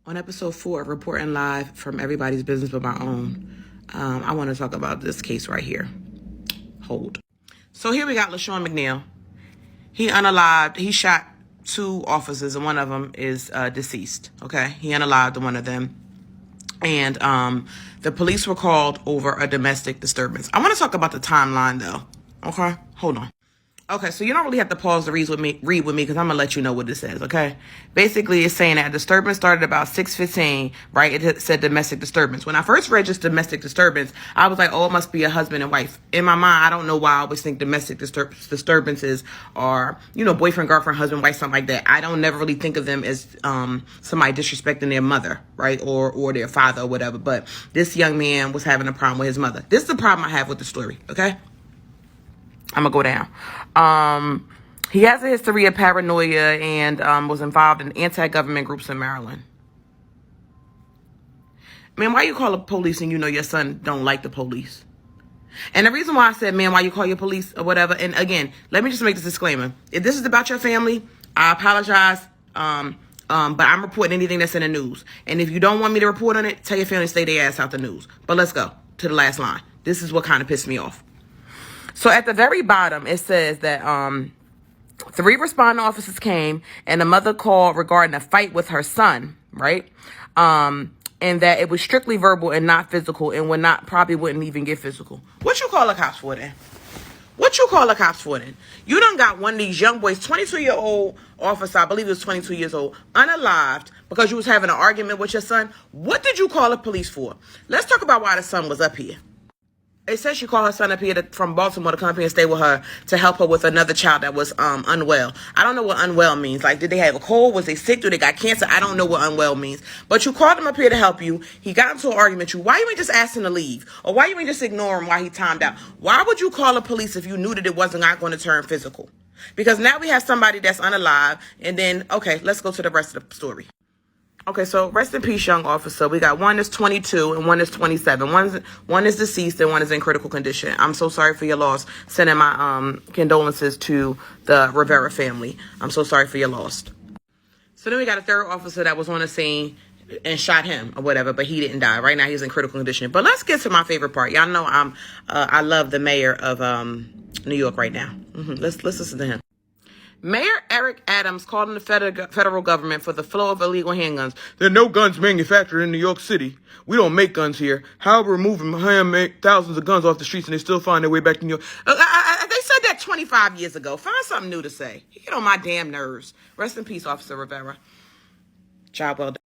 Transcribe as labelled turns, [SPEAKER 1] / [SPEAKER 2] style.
[SPEAKER 1] On episode 4 of Reporting Live from Everybody's Business But My Own, I want to talk about this case right here. Hold. So here we got LaShawn McNeil. He unalived. He shot 2 officers, and one of them is deceased. Okay, he unalived one of them, and the police were called over a domestic disturbance. I want to talk about the timeline though. Okay, hold on. Okay, so you don't really have to pause to read with me because I'm going to let you know what it says, okay? Basically, it's saying that disturbance started about 6:15, right? It said domestic disturbance. When I first read just domestic disturbance, I was like, oh, it must be a husband and wife. In my mind, I don't know why I always think domestic disturbances are, boyfriend, girlfriend, husband, wife, something like that. I don't never really think of them as somebody disrespecting their mother, right? Or their father or whatever. But this young man was having a problem with his mother. This is the problem I have with the story, okay? I'm going to go down. He has a history of paranoia and was involved in anti-government groups in Maryland. Man, why you call the police and you know your son don't like the police? And the reason why I said, man, why you call your police or whatever, and again, let me just make this disclaimer. If this is about your family, I apologize, but I'm reporting anything that's in the news. And if you don't want me to report on it, tell your family to stay their ass out the news. But let's go to the last line. This is what kind of pissed me off. So at the very bottom, it says that 3 responding officers came and the mother called regarding a fight with her son, right? And that it was strictly verbal and not physical and probably wouldn't even get physical. What you call the cops for then? What you call the cops for then? You done got one of these young boys, 22-year-old officer, I believe he was 22 years old, unalived because you was having an argument with your son. What did you call the police for? Let's talk about why the son was up here. It says she called her son up here from Baltimore to come up here and stay with her to help her with another child that was unwell. I don't know what unwell means. Like, did they have a cold? Was they sick? Do they got cancer? I don't know what unwell means. But you called him up here to help you. He got into an argument with you. Why you ain't just asking to leave? Or why you ain't just ignore him while he timed out? Why would you call the police if you knew that it wasn't not going to turn physical? Because now we have somebody that's unalive. And then, okay, let's go to the rest of the story. Okay, so rest in peace, young officer. We got one is 22 and one is 27. One is deceased and one is in critical condition. I'm so sorry for your loss. Sending my condolences to the Rivera family. I'm so sorry for your loss. So then we got a 3rd officer that was on the scene and shot him or whatever, but he didn't die. Right now he's in critical condition. But let's get to my favorite part. Y'all know I love the mayor of New York right now. Let's listen to him. Mayor Eric Adams called on the federal government for the flow of illegal handguns. There are no guns manufactured in New York City. We don't make guns here. However, we're moving handmade thousands of guns off the streets and they still find their way back to New York. They said that 25 years ago. Find something new to say. You get on my damn nerves. Rest in peace, Officer Rivera. Job well done.